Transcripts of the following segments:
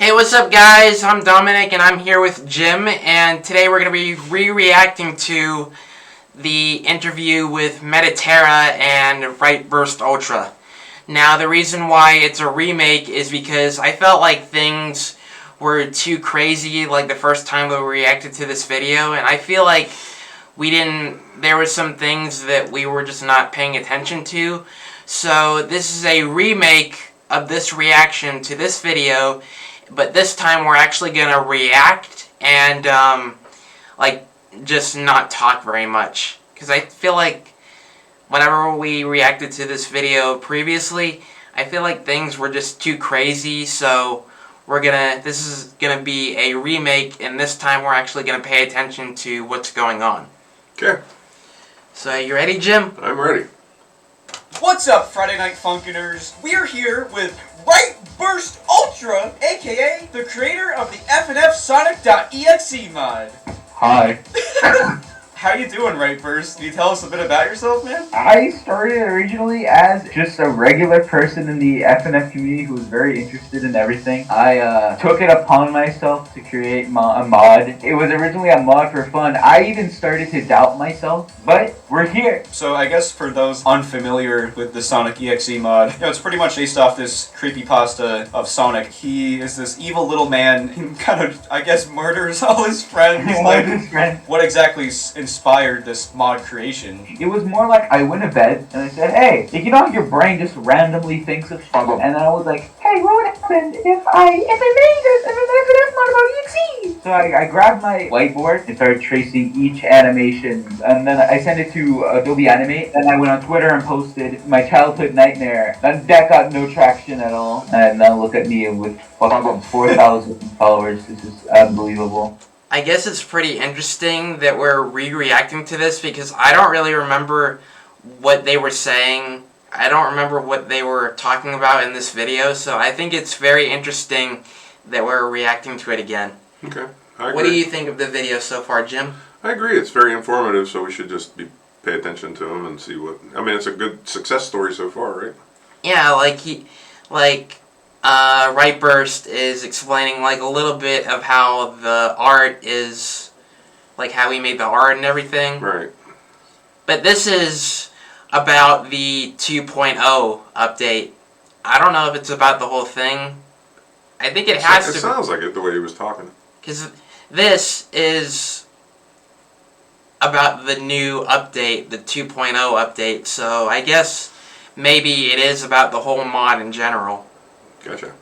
Hey, what's up guys? I'm Dominic and I'm here with Jim, and today we're going to be re-reacting to the interview with Mediterra and RightBurst Ultra. Now, the reason why it's a remake is because I felt like things were too crazy like the first time we reacted to this video, and I feel like there were some things that we were just not paying attention to. So this is a remake of this reaction to this video, but this time we're actually gonna react and just not talk very much, because I feel like whenever we reacted to this video previously, I feel like things were just too crazy. So this is gonna be a remake, and this time we're actually gonna pay attention to what's going on. Okay. So you ready, Jim? I'm ready. What's up, Friday Night Funkiners? We're here with RightBurst Ultra, aka the creator of the FNF Sonic.EXE mod. Hi. How you doing, RightBurst? Can you tell us a bit about yourself, man? I started originally as just a regular person in the FNF community who was very interested in everything. I took it upon myself to create a mod. It was originally a mod for fun. I even started to doubt myself, but we're here. So I guess for those unfamiliar with the Sonic.EXE mod, it's pretty much based off this creepypasta of Sonic. He is this evil little man. He kind of, I guess, murders all his friends. What exactly inspired this mod creation? It was more like I went to bed and I said, hey, you know how your brain just randomly thinks of shit? And then I was like, hey, what would happen if I made this and an FNF mod about EXE? So I grabbed my whiteboard and started tracing each animation, and then I sent it to Adobe Animate. Then I went on Twitter and posted my childhood nightmare. That got no traction at all. And now look at me with fucking 4,000 followers. This is unbelievable. I guess it's pretty interesting that we're re-reacting to this, because I don't really remember what they were saying. I don't remember what they were talking about in this video, so I think it's very interesting that we're reacting to it again. Okay, I agree. What do you think of the video so far, Jim? I agree. It's very informative, so we should just pay attention to them and see what... I mean, it's a good success story so far, right? Yeah, RightBurst is explaining a little bit of how the art is, how he made the art and everything. Right. But this is about the 2.0 update. I don't know if it's about the whole thing. I think it has to. It sounds like it the way he was talking. Because this is about the new update, the 2.0 update. So I guess maybe it is about the whole mod in general. Gotcha.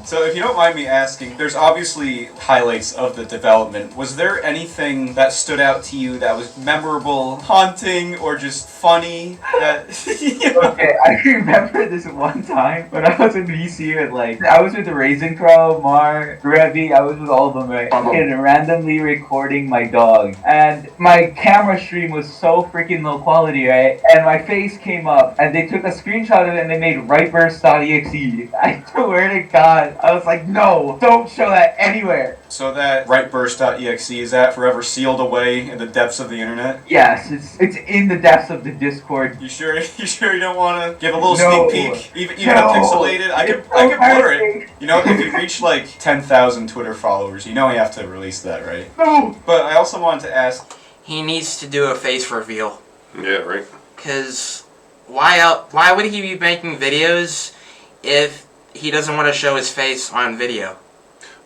So if you don't mind me asking, there's obviously highlights of the development. Was there anything that stood out to you that was memorable, haunting, or just funny? Okay, I remember this one time when I was in VC and I was with the Raising Crow, Mar, Revy, I was with all of them, right? And randomly recording my dog. And my camera stream was so freaking low quality, right? And my face came up and they took a screenshot of it and they made RightBurst.exe. I swear to God, I was like, no, don't show that anywhere. So that RightBurst.exe, is that forever sealed away in the depths of the internet? Yes, it's in the depths of the Discord. You sure you don't want to give a little sneak peek? Even a pixelated? I could blur it. You know, if you reach 10,000 Twitter followers, you know you have to release that, right? No! But I also wanted to ask... He needs to do a face reveal. Yeah, right. Because why would he be making videos if he doesn't want to show his face on video?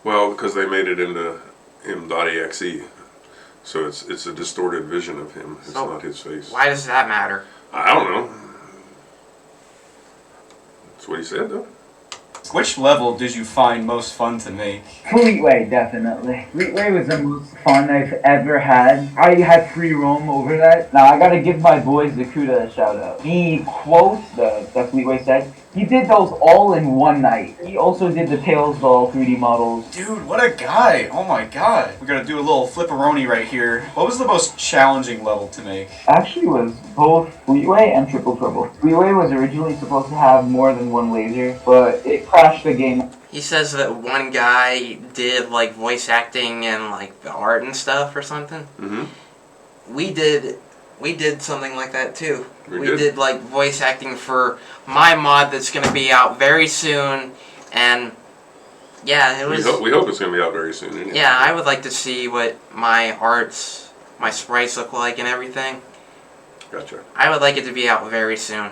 Well, because they made it into him.exe, so it's a distorted vision of him. It's not his face. Why does that matter? I don't know. That's what he said, though. Which level did you find most fun to make? Fleetway, definitely. Fleetway was the most fun I've ever had. I had free roam over that. Now, I gotta give my boy Zakuta a shout out. He quotes the Fleetway said. He did those all in one night. He also did the Tails Doll 3D models. Dude, what a guy! Oh my god. We're gonna do a little flipperoni right here. What was the most challenging level to make? Actually, it was both Fleetway and Triple Trouble. Fleetway was originally supposed to have more than one laser, but it crashed the game. He says that one guy did voice acting and the art and stuff or something. Mm-hmm. We did something like that too. We did voice acting for my mod that's going to be out very soon, and Yeah, it was. We hope it's going to be out very soon. Anyway. Yeah, I would like to see what my sprites look like and everything. Gotcha. I would like it to be out very soon.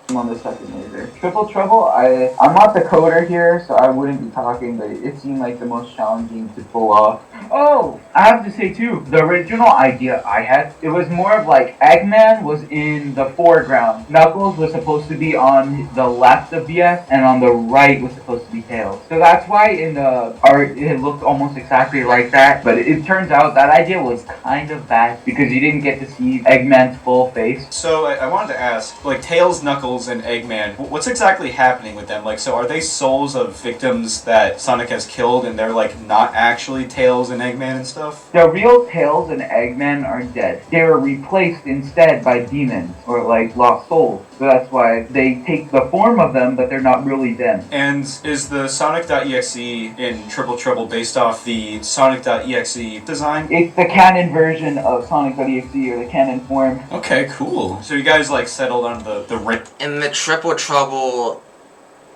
I'm on the second laser. Triple Trouble, I'm not the coder here, so I wouldn't be talking, but it seemed like the most challenging to pull off. Oh, I have to say too, the original idea I had, it was more of like Eggman was in the foreground. Knuckles was supposed to be on the left of VS, and on the right was supposed to be Tails. So that's why in the art it looked almost exactly like that, but it turns out that idea was kind of bad because you didn't get to see Eggman's full face. So I wanted to ask, like Tails, Knuckles, and Eggman, what's exactly happening with them? Like, so are they souls of victims that Sonic has killed, and they're like not actually Tails and Eggman and stuff? The real Tails and Eggman are dead. They were replaced instead by demons, or like lost souls. So that's why they take the form of them, but they're not really them. And is the Sonic.EXE in Triple Trouble based off the Sonic.EXE design? It's the canon version of Sonic.EXE, or the canon form. Okay, cool. So you guys like settled on the rip. In the Triple Trouble,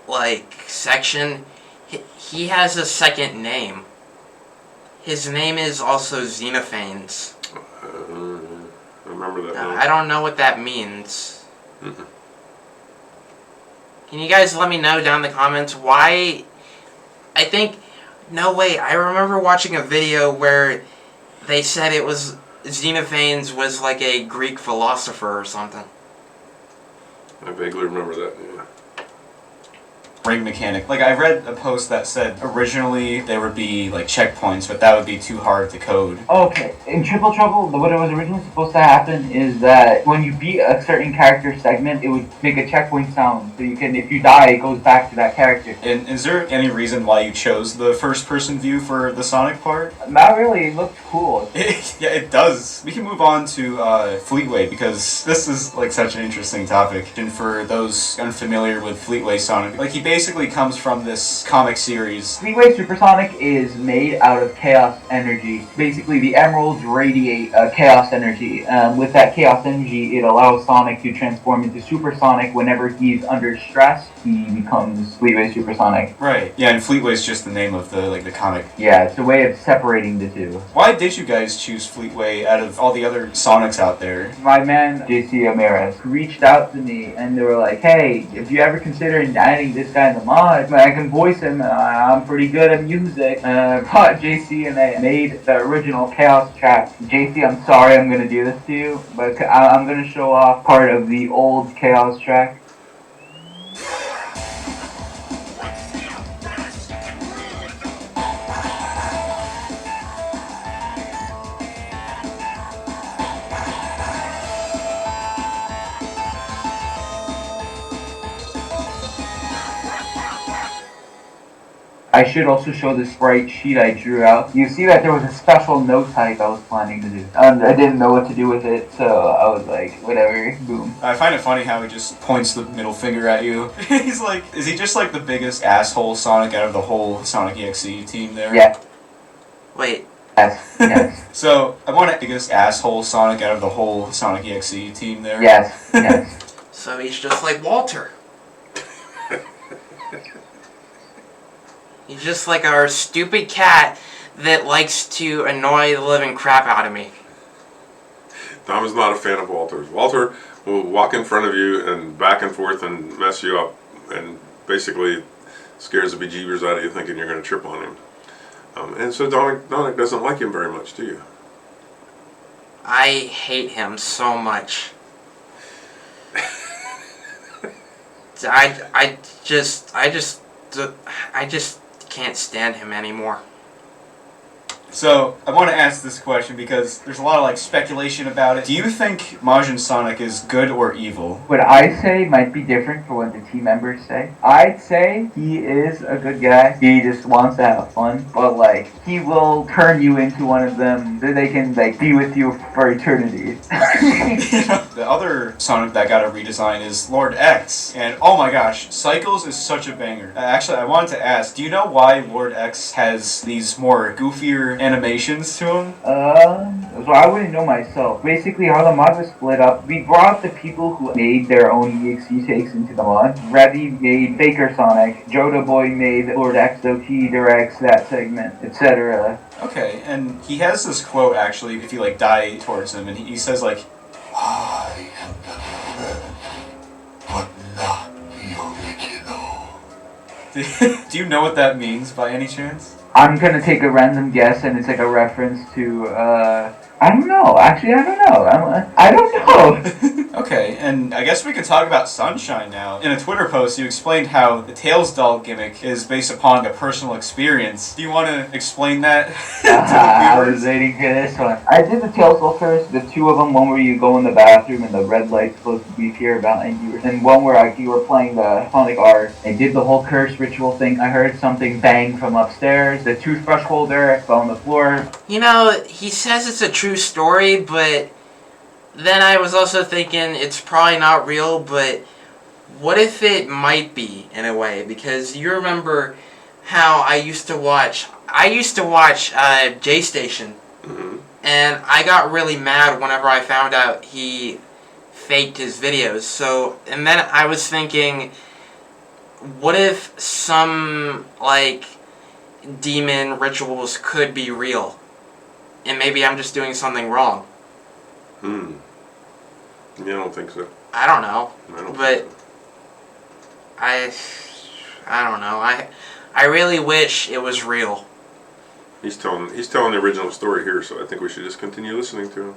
like, section, he has a second name. His name is also Xenophanes. I remember that. I don't know what that means. Mm-mm. Can you guys let me know down in the comments why? I think, no wait, I remember watching a video where they said it was, Xenophanes was like a Greek philosopher or something. I vaguely remember that, yeah. Ring mechanic. Like, I read a post that said originally there would be like checkpoints, but that would be too hard to code. Okay, in Triple Trouble, what was originally supposed to happen is that when you beat a certain character segment, it would make a checkpoint sound. So you can, if you die, it goes back to that character. And is there any reason why you chose the first-person view for the Sonic part? Not really, it looked cool. Yeah, it does. We can move on to Fleetway, because this is like such an interesting topic. And for those unfamiliar with Fleetway Sonic, like he basically comes from this comic series. Fleetway Supersonic is made out of chaos energy. Basically, the emeralds radiate chaos energy. With that chaos energy, it allows Sonic to transform into Supersonic whenever he's under stress. He becomes Fleetway Supersonic. Right. Yeah, and Fleetway is just the name of the comic. Yeah, it's a way of separating the two. Why did you guys choose Fleetway out of all the other Sonics out there? My man, JC Ramirez, reached out to me and they were like, hey, if you ever consider adding this guy in the mod, I can voice him, I'm pretty good at music. I brought JC and I made the original Chaos track. JC, I'm sorry I'm going to do this to you, but I'm going to show off part of the old Chaos track. I should also show the sprite sheet I drew out. You see that there was a special note type I was planning to do. And I didn't know what to do with it, so I was like, whatever, boom. I find it funny how he just points the middle finger at you. He's like, is he just like the biggest asshole Sonic out of the whole Sonic.EXE team there? Yeah. Wait, Yes. Yes. So, I want the biggest asshole Sonic out of the whole Sonic.EXE team there. Yes. Yes. so he's just like Walter. He's just like our stupid cat that likes to annoy the living crap out of me. Tom is not a fan of Walter's. Walter will walk in front of you and back and forth and mess you up and basically scares the bejeebers out of you thinking you're going to trip on him. And so Dominic doesn't like him very much, do you? I hate him so much. I just can't stand him anymore. So, I want to ask this question because there's a lot of like speculation about it. Do you think Majin Sonic is good or evil? What I say might be different for what the team members say. I'd say he is a good guy. He just wants to have fun. But like, he will turn you into one of them so they can like be with you for eternity. The other Sonic that got a redesign is Lord.EXE. And oh my gosh, Cycles is such a banger. Actually, I wanted to ask, do you know why Lord.EXE has these more goofier animations to him? It was so I wouldn't know myself. Basically, how the mod was split up, we brought the people who made their own EXE takes into the mod. Reddy made Faker Sonic, Joda Boy made Lord XOT directs that segment, etc. Okay, and he has this quote actually, if you like die towards him, and he says like, I am the man, but not the original. Do you know what that means by any chance? I'm gonna take a random guess, and it's like a reference to, I don't know. Actually, I don't know. I don't know. Okay, and I guess we could talk about Sunshine now. In a Twitter post, you explained how the Tails doll gimmick is based upon a personal experience. Do you want to explain that to the I viewers? was waiting for this one. I did the Tails doll first. The two of them, one where you go in the bathroom and the red light's supposed to be here behind you, and one where you were playing the Sonic art. I did the whole curse ritual thing. I heard something bang from upstairs. The toothbrush holder fell on the floor. You know, he says it's a true story, but then I was also thinking it's probably not real, but what if it might be in a way? Because you remember how I used to watch J Station, and I got really mad whenever I found out he faked his videos. So, and then I was thinking, what if some like demon rituals could be real, and maybe I'm just doing something wrong? Yeah, I don't think so. I don't know, I don't but think so. I don't know. I really wish it was real. He's telling the original story here, so I think we should just continue listening to him.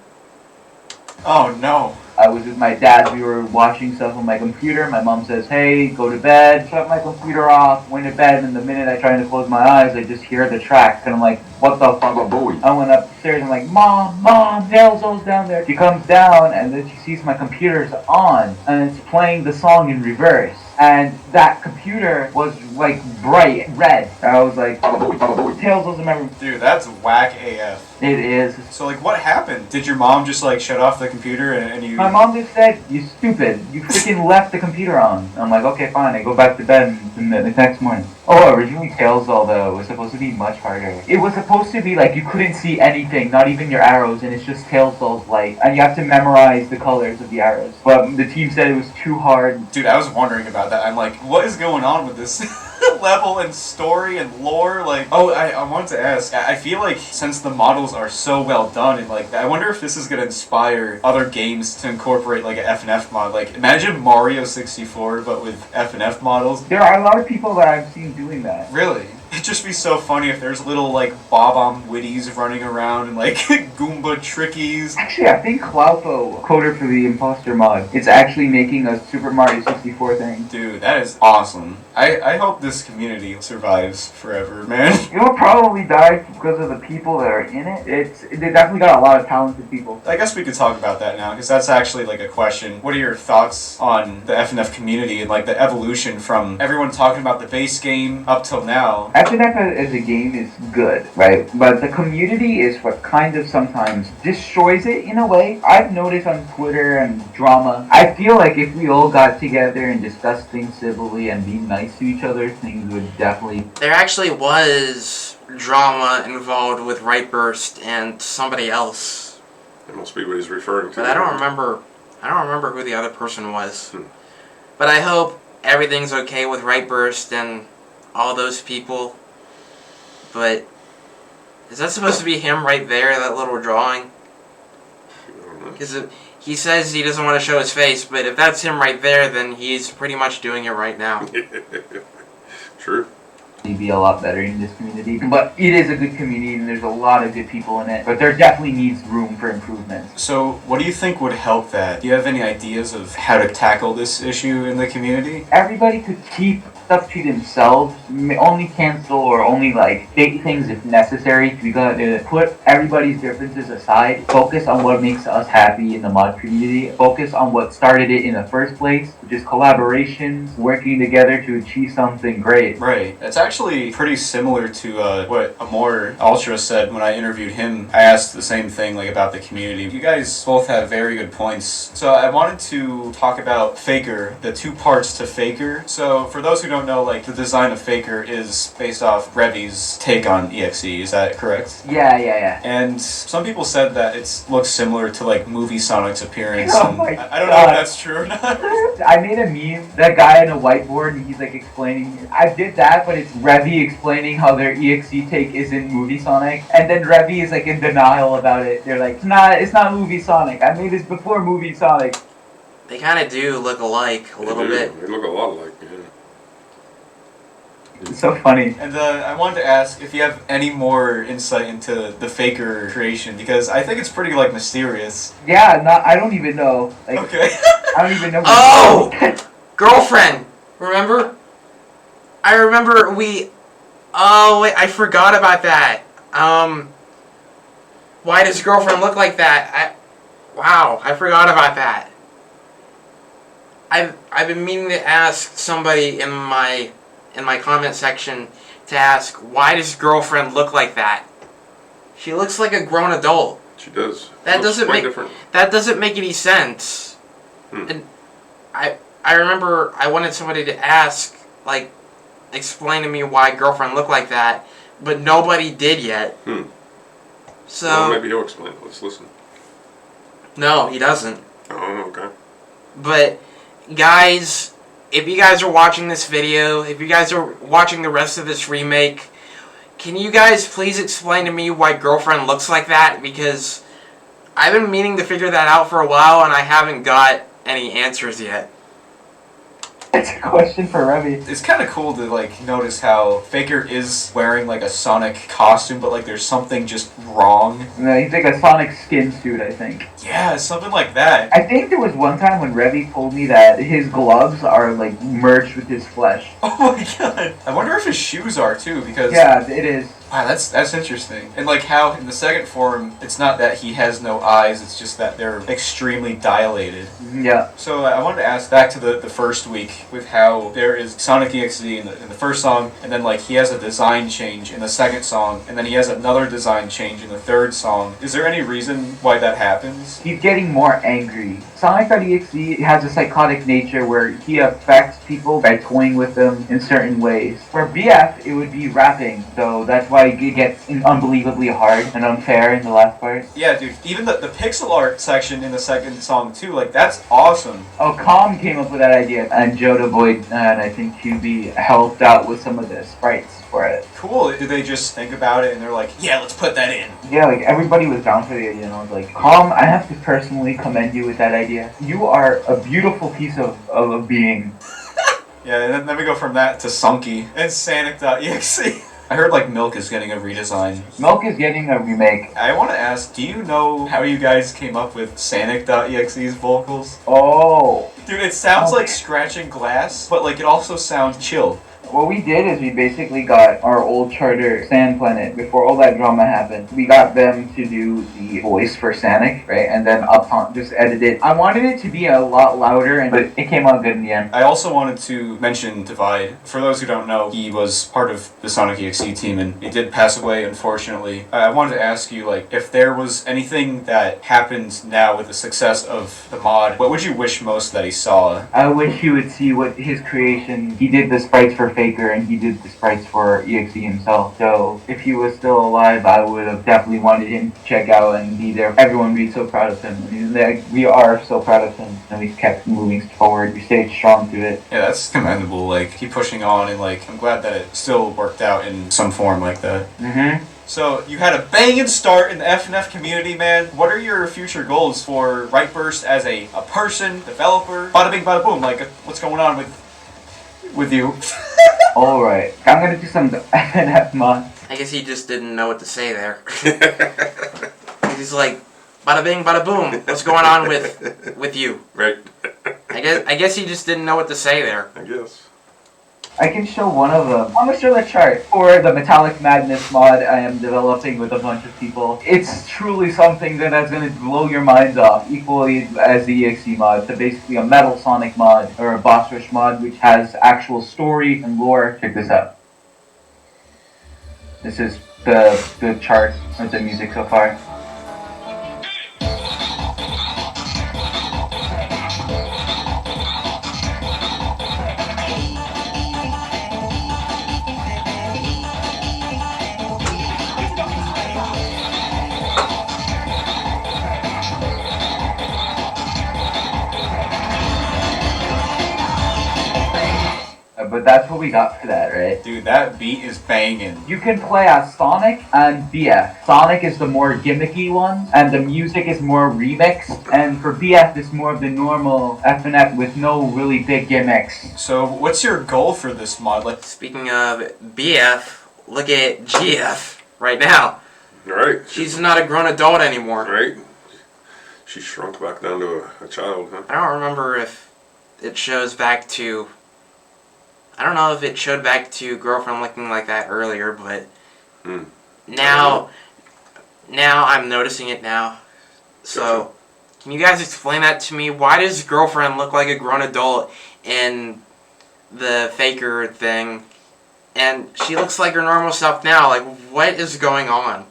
Oh no. I was with my dad. We were watching stuff on my computer. My mom says, "Hey, go to bed." Shut my computer off. Went to bed, and the minute I tried to close my eyes, I just hear the tracks, and I'm like, "What the fuck?" I went upstairs. I'm like, "Mom, Nelzo's down there." She comes down, and then she sees my computer's on, and it's playing the song in reverse. And that computer was like bright red. I was like, Tails doesn't remember. Dude, that's whack AF. It is. So like, what happened? Did your mom just like shut off the computer and you... My mom just said, "You stupid, you freaking left the computer on." I'm like, "Okay, fine." I go back to bed and the next morning. Oh, originally Tails doll though was supposed to be much harder. It was supposed to be like you couldn't see anything, not even your arrows, and it's just Tails doll's light. And you have to memorize the colors of the arrows. But the team said it was too hard. Dude, I was wondering about that. I'm like, what is going on with this level and story and lore? Like, oh, I wanted to ask, I feel like since the models are so well done, and like, I wonder if this is gonna inspire other games to incorporate like an FNF mod. Like, imagine Mario 64, but with FNF models. There are a lot of people that I've seen doing that. Really? It'd just be so funny if there's little like Bob-omb Witties running around and like Goomba Trickies. Actually, I think Cloudfo, coder for the Imposter mod, is actually making a Super Mario 64 thing. Dude, that is awesome. I hope this community survives forever, man. It'll probably die because of the people that are in it. They definitely got a lot of talented people. I guess we could talk about that now, because that's actually like a question. What are your thoughts on the FNF community and like the evolution from everyone talking about the base game up till now? FNF as a game is good, right? But the community is what kind of sometimes destroys it in a way. I've noticed on Twitter and drama, I feel like if we all got together and discussed things civilly and be nice to each other, things would definitely... There actually was drama involved with RightBurst and somebody else, That must be what he's referring to. but I don't remember who the other person was. But I hope everything's okay with RightBurst and all those people. But is that supposed to be him right there, that little drawing? Because he says he doesn't want to show his face, but if that's him right there, then he's pretty much doing it right now. True. be a lot better in this community. But it is a good community and there's a lot of good people in it. But there definitely needs room for improvement. So what do you think would help that? Do you have any ideas of how to tackle this issue in the community? Everybody could keep stuff to themselves, only cancel or only like state things if necessary. We gotta put everybody's differences aside, focus on what makes us happy in the mod community, focus on what started it in the first place, which is collaborations, working together to achieve something great. Right. It's actually pretty similar to what Amor Ultra said when I interviewed him. I asked the same thing like about the community. You guys both have very good points. So I wanted to talk about Faker, the two parts to Faker. So for those who don't don't know, like, the design of Faker is based off Revy's take on EXE, is that correct? Yeah. And some people said that it looks similar to, like, movie Sonic's appearance, Oh and my I don't know if God. that's true or not. I made a meme, that guy on a whiteboard, and he's like explaining. I did that, but it's Revy explaining how their EXE take isn't movie Sonic, and then Revy is like in denial about it. They're like, it's not movie Sonic. I made this before movie Sonic. They kind of do look alike a little bit. They look a lot alike, yeah. It's so funny. And I wanted to ask if you have any more insight into the Faker creation, because I think it's pretty, like, mysterious. Yeah, I don't even know. Like, Okay. I don't even know. Oh! Girlfriend! Remember? I remember Oh, wait, I forgot about that. Why does girlfriend look like that? Wow, I forgot about that. I've been meaning to ask somebody in my comment section to ask, why does girlfriend look like that? She looks like a grown adult. She does. That doesn't make different. That doesn't make any sense. And I remember I wanted somebody to ask, like, explain to me why girlfriend looked like that, but nobody did yet. So well, maybe he'll explain. Let's listen. No, he doesn't. Oh, okay. But guys, if you guys are watching this video, if you guys are watching the rest of this remake, can you guys please explain to me why girlfriend looks like that? Because I've been meaning to figure that out for a while and I haven't got any answers yet. It's a question for Revy. It's kind of cool to, like, notice how Faker is wearing, like, a Sonic costume, but, like, there's something just wrong. No, he's like a Sonic skin suit, I think. Yeah, something like that. I think there was one time when Revy told me that his gloves are, like, merged with his flesh. Oh my god. I wonder if his shoes are, too, because... Yeah, it is. Wow, that's interesting. And, like, how in the second form, it's not that he has no eyes, it's just that they're extremely dilated. Yeah. So I wanted to ask back to the first week with how there is Sonic.EXE in the first song, and then, like, he has a design change in the second song, and then he has another design change in the third song. Is there any reason why that happens? He's getting more angry. Sonic.EXE has a psychotic nature where he affects people by toying with them in certain ways. For BF, it would be rapping, so that's why it gets unbelievably hard and unfair in the last part. Yeah, dude, even the pixel art section in the second song, too, like, that's awesome. Oh, Calm came up with that idea, and Joda Boyd and I think QB helped out with some of the sprites for it. Cool. Did they just think about it and they're like, yeah, let's put that in? Yeah, like, everybody was down for the idea, and I was like, Calm, I have to personally commend you with that idea. You are a beautiful piece of a being. Yeah, and then we go from that to Sunky and Sonic.EXE. I heard, like, Milk is getting a redesign. Milk is getting a remake. I want to ask, do you know how you guys came up with Sonic.EXE's vocals? Oh. Dude, it sounds like scratching glass, but, like, it also sounds chill. What we did is we basically got our old charter, Sand Planet, before all that drama happened. We got them to do the voice for Sonic, right? And then Upton just edited it. I wanted it to be a lot louder, but it came out good in the end. I also wanted to mention Divide. For those who don't know, he was part of the Sonic.EXE team, and he did pass away, unfortunately. I wanted to ask you, like, if there was anything that happened now with the success of the mod, what would you wish most that he saw? I wish you would see what his creation. He did the sprites for Faker, and he did the sprites for EXE himself. So if he was still alive, I would have definitely wanted him to check out and be there. Everyone would be so proud of him. We are so proud of him, and we've kept moving forward. We stayed strong through it. Yeah, that's commendable. Like, keep pushing on, and, like, I'm glad that it still worked out in some form like that. Mm-hmm. So, you had a banging start in the FNF community, man. What are your future goals for RightBurst as a person, developer? Bada bing, bada boom. Like, what's going on with you? Alright, I'm gonna do some FNF mods. I guess he just didn't know what to say there. He's like, bada bing, bada boom. What's going on with you? Right. I guess he just didn't know what to say there. I guess. I can show one of them. I'm gonna show the chart for the Metallic Madness mod I am developing with a bunch of people. It's truly something that's gonna blow your minds off, equally as the EXE mod. So basically a Metal Sonic mod, or a Boss Rush mod, which has actual story and lore. Check this out. This is the chart with the music so far. but that's what we got for that, right? Dude, that beat is banging. You can play as Sonic and BF. Sonic is the more gimmicky one, and the music is more remixed. And for BF, it's more of the normal FNF with no really big gimmicks. So, what's your goal for this mod? Like, Speaking of BF, look at GF right now. Right. She's not a grown adult anymore. Right. She shrunk back down to a child, huh? I don't remember if it shows back to... I don't know if it showed back to girlfriend looking like that earlier, but now I'm noticing it now. So, can you guys explain that to me? Why does girlfriend look like a grown adult in the faker thing, and she looks like her normal self now? Like, what is going on?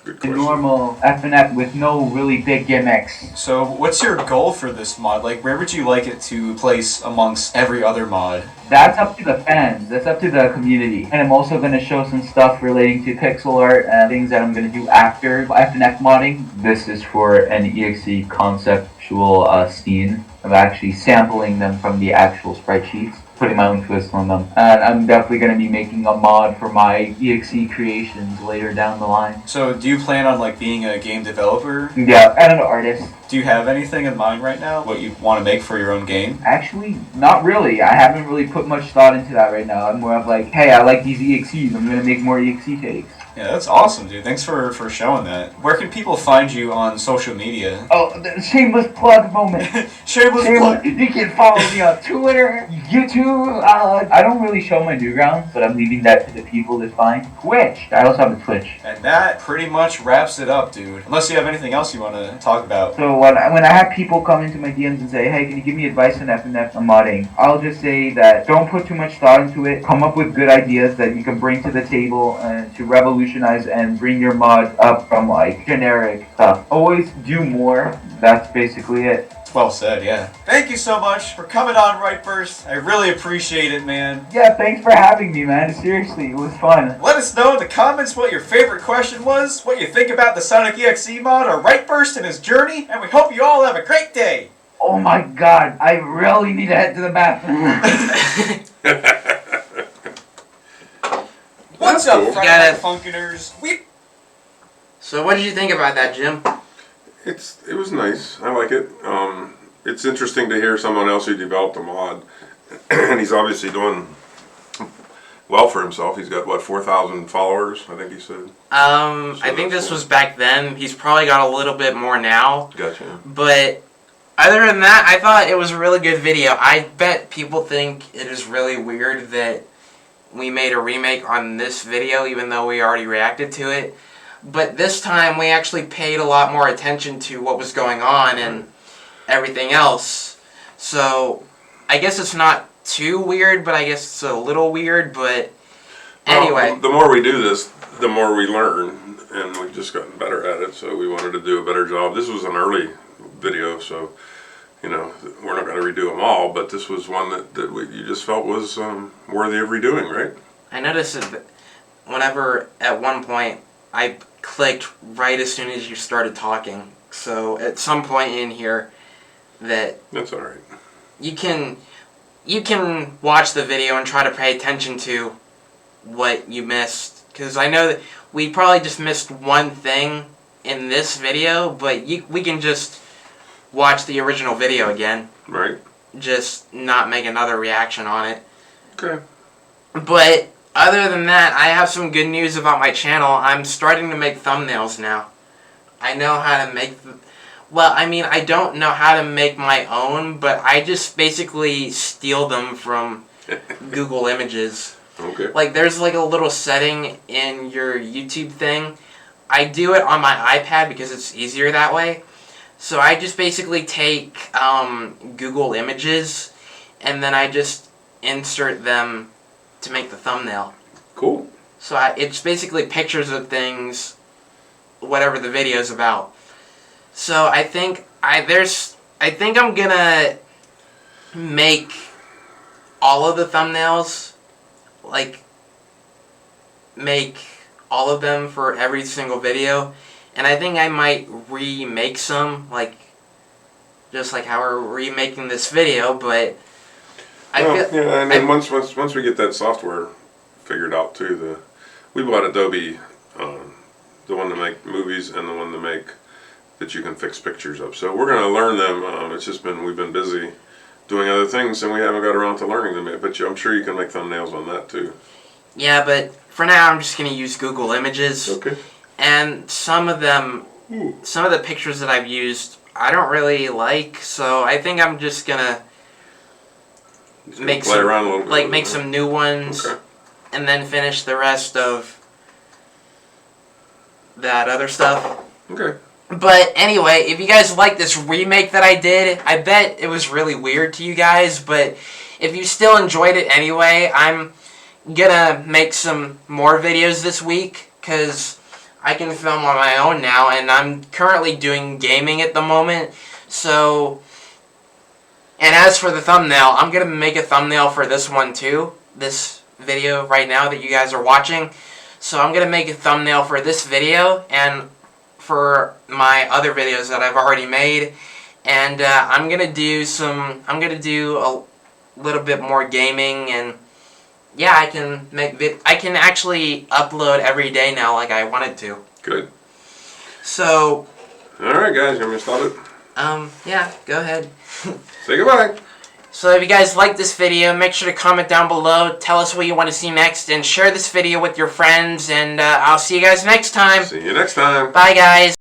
Good The question. normal FNF with no really big gimmicks. so what's your goal for this mod? Like, where would you like it to place amongst every other mod? That's up to the fans. That's up to the community. And I'm also going to show some stuff relating to pixel art and things that I'm going to do after FNF modding. This is for an EXE conceptual scene. I'm actually sampling them from the actual sprite sheets, putting my own twist on them. And I'm definitely going to be making a mod for my EXE creations later down the line. So, do you plan on, like, being a game developer? Yeah, and an artist. Do you have anything in mind right now? What you want to make for your own game? Actually, not really. I haven't really put much thought into that right now. I'm more of like, hey, I like these EXEs. I'm going to make more EXE takes. Yeah, that's awesome, dude. Thanks for showing that. Where can people find you on social media? Oh, the shameless plug moment. Shameless plug. You can follow me on Twitter, YouTube. I don't really show my newgrounds, but I'm leaving that to the people to find. Twitch. I also have a Twitch. And that pretty much wraps it up, dude. Unless you have anything else you want to talk about. So when I have people come into my DMs and say, hey, can you give me advice on FNF modding? I'll just say that don't put too much thought into it. Come up with good ideas that you can bring to the table to revolutionize and bring your mod up from like generic stuff. Always do more. That's basically it. Well said, yeah. Thank you so much for coming on, RightBurst. I really appreciate it, man. Yeah, thanks for having me, man. Seriously, it was fun. Let us know in the comments what your favorite question was, what you think about the Sonic.EXE mod or RightBurst and his journey, and we hope you all have a great day. Oh my god, I really need to head to the bathroom. What's That's up, cool. Friday Got Night it. Funkioners? So what did you think about that, Jim? It was nice. I like it. It's interesting to hear someone else who developed a mod, and he's obviously doing well for himself. He's got what, 4,000 followers? I think he said. I think this was back then. He's probably got a little bit more now. Gotcha. But other than that, I thought it was a really good video. I bet people think it is really weird that we made a remake on this video, even though we already reacted to it. But this time, we actually paid a lot more attention to what was going on and everything else. So, I guess it's not too weird, but I guess it's a little weird, but anyway. Well, the more we do this, the more we learn, and we've just gotten better at it, so we wanted to do a better job. This was an early video, so, you know, we're not going to redo them all, but this was one you just felt was worthy of redoing, right? I noticed that whenever, at one point, I clicked right as soon as you started talking. So, at some point in here, That's alright. you can watch the video and try to pay attention to what you missed, because I know that we probably just missed one thing in this video, but we can just watch the original video again, Right? just not make another reaction on it. Okay. But other than that, I have some good news about my channel. I'm starting to make thumbnails now. I know how to make well, I mean, I don't know how to make my own, but I just basically steal them from Google Images. Okay. Like, there's like a little setting in your YouTube thing. I do it on my iPad because it's easier that way. So I just basically take Google Images, and then I just insert them to make the thumbnail. Cool. So it's basically pictures of things, whatever the video's about. So I think I'm gonna make all of the thumbnails, like make all of them for every single video, and I think I might remake some, like just like how we're remaking this video, but Well, feel, yeah, and then once we get that software figured out too, we bought Adobe, the one to make movies and the one to make that you can fix pictures of. So we're gonna learn them. It's just we've been busy doing other things and we haven't got around to learning them yet. But I'm sure you can make thumbnails on that too. yeah, but for now I'm just gonna use Google Images. Okay. And some of the pictures that I've used, I don't really like. So I think I'm just gonna Play around a little bit. like make some new ones, Okay. and then finish the rest of that other stuff. Okay. But anyway, if you guys like this remake that I did, I bet it was really weird to you guys, but if you still enjoyed it anyway, I'm gonna make some more videos this week, because I can film on my own now, and I'm currently doing gaming at the moment, so... And as for the thumbnail, I'm gonna make a thumbnail for this one too, this video right now that you guys are watching. So I'm gonna make a thumbnail for this video, and for my other videos that I've already made, and I'm gonna do a little bit more gaming, and yeah, I can actually upload every day now like I wanted to. Good. So, Alright guys, you want me to stop it? yeah, go ahead. Say goodbye. So if you guys like this video, make sure to comment down below, tell us what you want to see next, and share this video with your friends, and I'll see you guys next time. See you next time. Bye guys.